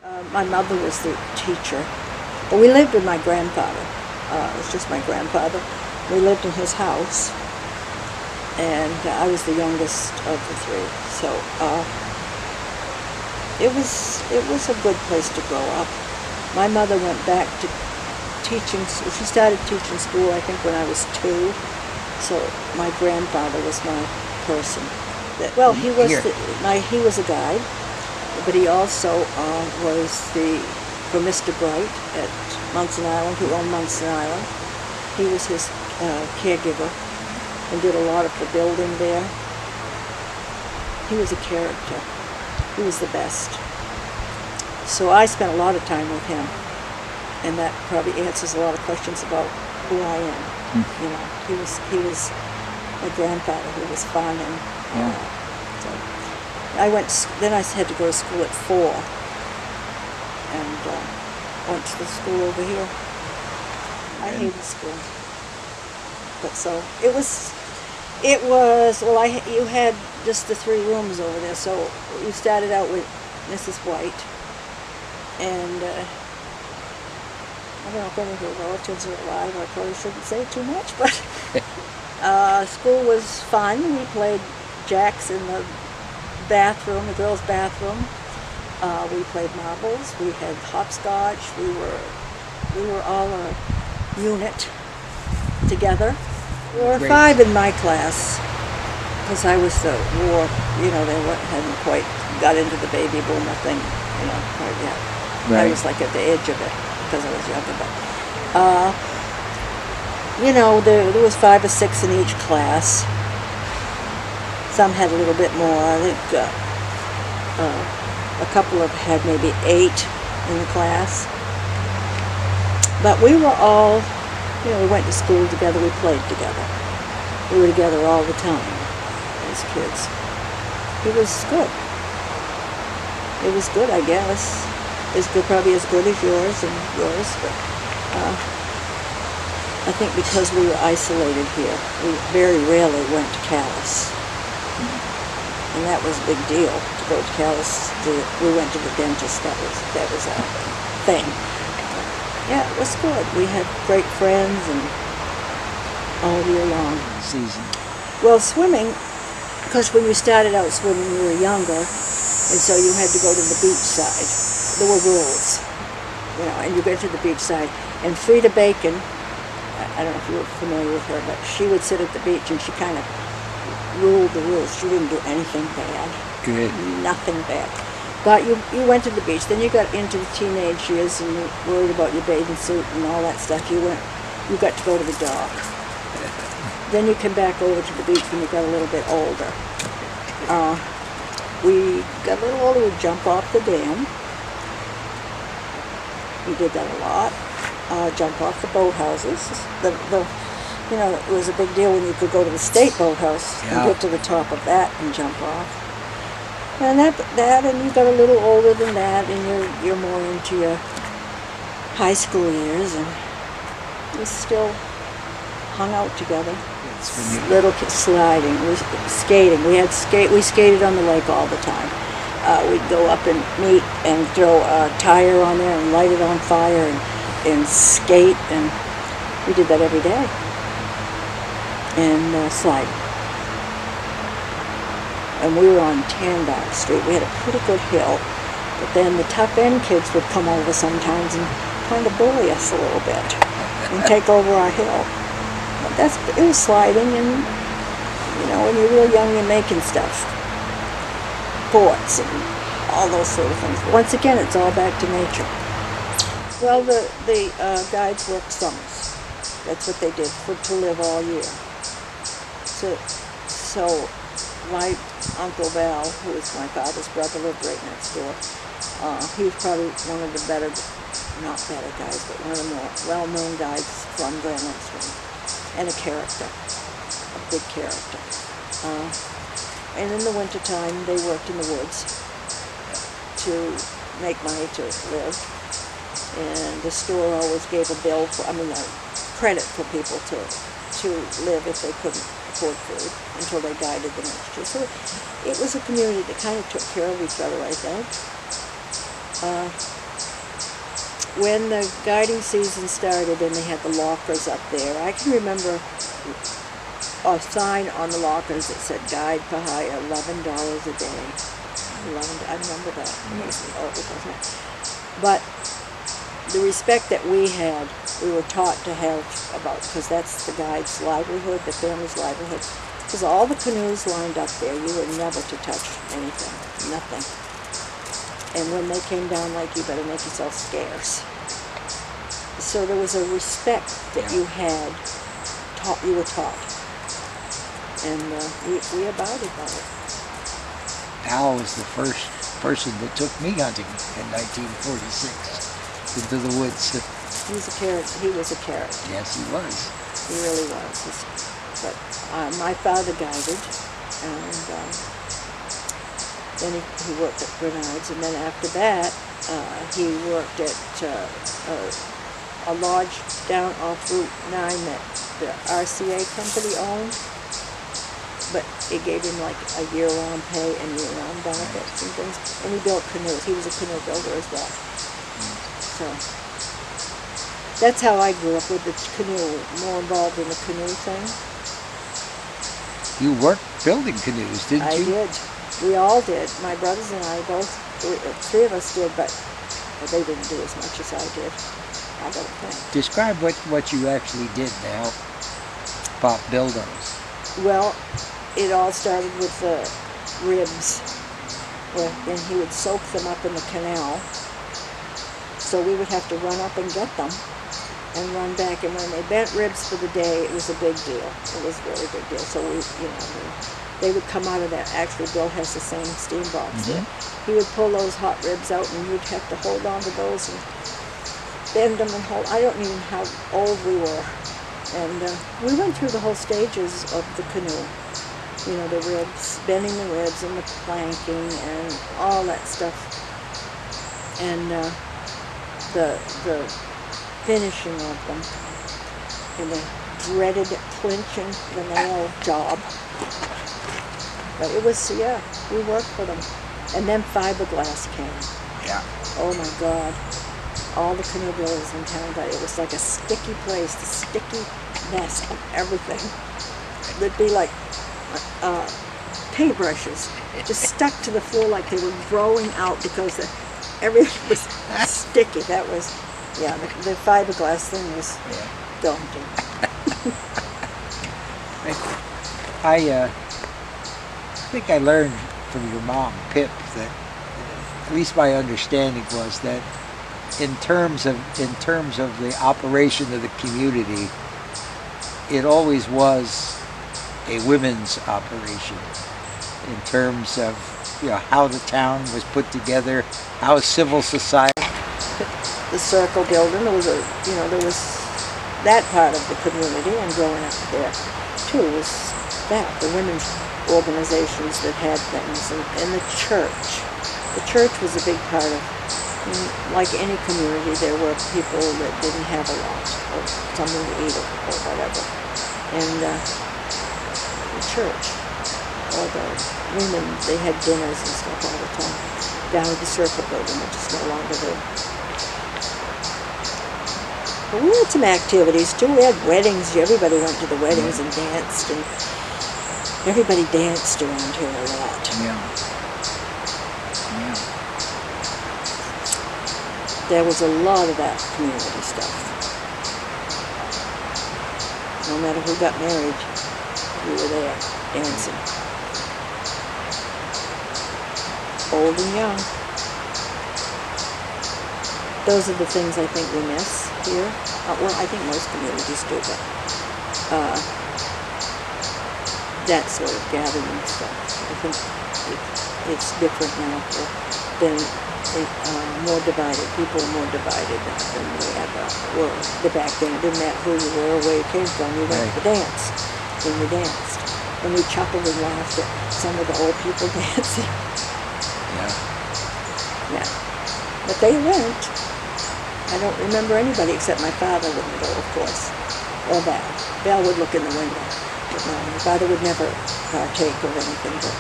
My mother was the teacher, but we lived with my grandfather. It was just my grandfather. We lived in his house, and I was the youngest of the three. So it was a good place to grow up. My mother went back to teaching. She started teaching school, I think, when I was 2. So my grandfather was my person. Well, he was a guide, but he also was for Mr. Bright at Munson Island, who owned Munson Island. He was his caregiver and did a lot of the building there. He was a character. He was the best. So I spent a lot of time with him, and that probably answers a lot of questions about who I am. You know, he was my grandfather. He was fun, and so then I had to go to school at 4, and went to the school over here. I hated school, but so it was. Well, you had just the 3 rooms over there, so you started out with Mrs. White, and I don't know if any of your relatives are alive. I probably shouldn't say too much, but school was fun. We played jacks in the bathroom, the girls' bathroom. We played marbles. We had hopscotch. We were all a unit together. There were 5 in my class, because I was the war. You know, they hadn't quite got into the baby boomer thing, quite yet. Right. I was like at the edge of it because I was younger. But there was 5 or 6 in each class. Some had a little bit more. I think a couple of had maybe 8 in the class. But we were all, we went to school together, we played together. We were together all the time as kids. It was good. It was good, I guess. Probably as good as yours and yours, but I think because we were isolated here, we very rarely went to Calais. And that was a big deal to go to Calais. We went to the dentist. That was a thing. Yeah, it was good. We had great friends and all year long. Season. Well, swimming, because when you started out swimming, you were younger, and so you had to go to the beach side. There were rules, and you went to the beach side. And Frida Bacon, I don't know if you were familiar with her, but she would sit at the beach and she kind of ruled the rules. She didn't do anything bad. Good. Nothing bad. But you went to the beach, then you got into the teenage years and you worried about your bathing suit and all that stuff. You got to go to the dock. Then you came back over to the beach when you got a little bit older. We got a little older, we'd jump off the dam. We did that a lot. Jump off the boathouses. It was a big deal when you could go to the state boathouse and get to the top of that and jump off. And and you got a little older than that, and you're more into your high school years, and we still hung out together. Little kids sliding, skating. We skated on the lake all the time. We'd go up and meet and throw a tire on there and light it on fire and skate, and we did that every day. And slide. And we were on Tanback Street. We had a pretty good hill, but then the top end kids would come over sometimes and kind of bully us a little bit and take over our hill. But it was sliding, and when you're real young, you're making stuff, forts and all those sort of things. But once again, it's all back to nature. Well, the guides worked summers. That's what they did to live all year. So my Uncle Val, who was my father's brother, lived right next door. He was probably one of the better, not better guys, but one of the more well-known guys from Grand Lakes, and a character, a big character. And in the wintertime, they worked in the woods to make money to live. And the store always gave a credit for people to live if they couldn't afford food until they guided the next year. So it was a community that kind of took care of each other, I think. When the guiding season started and they had the lockers up there, I can remember a sign on the lockers that said guide for hire, $11 a day. I remember that. It makes me old, doesn't it? But the respect that we had, we were taught to have about, because that's the guide's livelihood, the family's livelihood. Because all the canoes lined up there, you were never to touch anything, nothing. And when they came down, like, you better make yourself scarce. So there was a respect that you had, you were taught. And we abided by it. Al was the first person that took me hunting in 1946 into the woods. He was a character. Yes, he was. He really was. But my father guided, and then he worked at Grenades, and then after that, he worked at a lodge down off Route 9 that the RCA company owned. But it gave him like a year-round pay and year-round benefits and things. And he built canoes. He was a canoe builder as well. So that's how I grew up, with the canoe, more involved in the canoe thing. You worked building canoes, didn't you? I did. We all did. My brothers and I both, three of us did, but they didn't do as much as I did. I don't think. Describe what you actually did to help Pop build them. Well, it all started with the ribs, and he would soak them up in the canal. So we would have to run up and get them and run back. And when they bent ribs for the day, it was a big deal. It was a really big deal. So they would come out of that. Actually, Bill has the same steam box there. He would pull those hot ribs out, and you'd have to hold on to those and bend them and hold. I don't even know how old we were. And we went through the whole stages of the canoe. You know, the ribs, bending the ribs and the planking and all that stuff. And the finishing of them. And the dreaded clinching the nail job. But it was, we worked for them. And then fiberglass came. Yeah. Oh my God. All the canoe builders in town, but it was like a sticky place, the sticky mess of everything. It'd be like paintbrushes, just stuck to the floor like they were growing out because everything was sticky. That was, the fiberglass thing was daunting. I think I learned from your mom, Pip, that at least my understanding was that in terms of the operation of the community, it always was a women's operation in terms of how the town was put together, how civil society. The circle building, there was that part of the community, and growing up there too was that, the women's organizations that had things, and the church. The church was a big part of. Like any community, there were people that didn't have a lot, or something to eat, or whatever. And the church, all the women, they had dinners and stuff all the time down at the circle building, which is no longer there. But we had some activities too. We had weddings. Everybody went to the weddings and danced, and everybody danced around here a lot. There was a lot of that community stuff. No matter who got married, we were there dancing. Old and young. Those are the things I think we miss here. Well, I think most communities do, but that sort of gathering stuff. I think it's different now than more divided. People are more divided than we ever were. Back then, it didn't matter who you were or where you came from. You went to dance, and we danced. And we chuckled and laughed at some of the old people dancing. Yeah. But they went. I don't remember anybody except my father wouldn't go, of course. Or Val. Val would look in the window. But no, my father would never partake of anything. But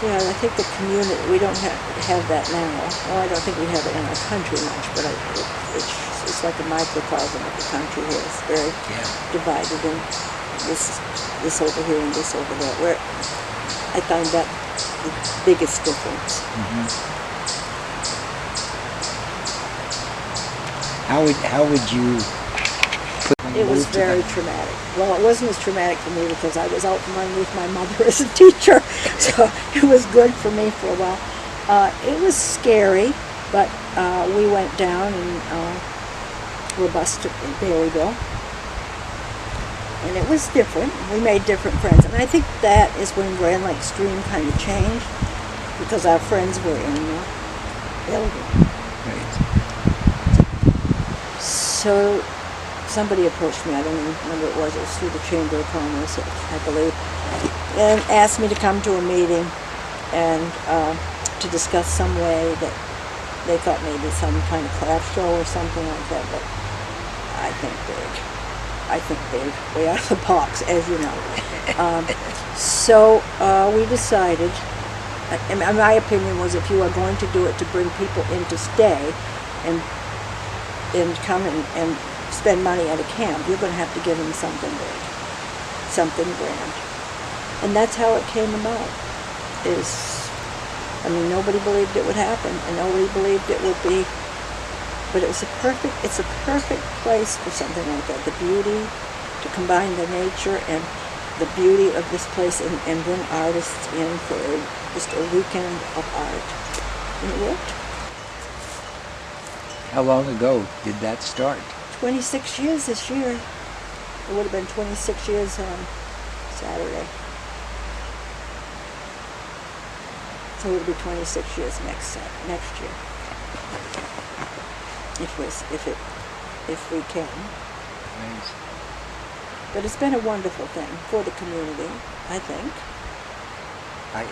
Yeah, I think the community, we don't have that now. Well, I don't think we have it in our country much, but it's like a microcosm of the country here. It's very Yeah. divided in this over here and this over there. Where I find that the biggest difference. How would you put when you It was moved to very the- traumatic. Well, it wasn't as traumatic for me because I was out from underneath my mother as a teacher, so it was good for me for a while. It was scary, but we went down and were bused in Baileyville, and it was different. We made different friends, and I think that is when Grand Lake Stream kind of changed because our friends were in Baileyville. Right. So somebody approached me, I don't even remember what it was through the Chamber of Commerce, I believe, and asked me to come to a meeting and to discuss some way that they thought maybe some kind of craft show or something like that, but I think big, way out of the box, as you know. So we decided, and my opinion was if you are going to do it to bring people in to stay and come and spend money at a camp, you're going to have to give them something big, something grand. And that's how it came about. Nobody believed it would happen, and nobody believed it would be, but it's a perfect place for something like that. The beauty, to combine the nature and the beauty of this place and bring artists in for just a weekend of art. And it worked. How long ago did that start? 26 years this year. It would have been 26 years on Saturday. So it'll be 26 years next year. If we can. Nice. But it's been a wonderful thing for the community, I think. I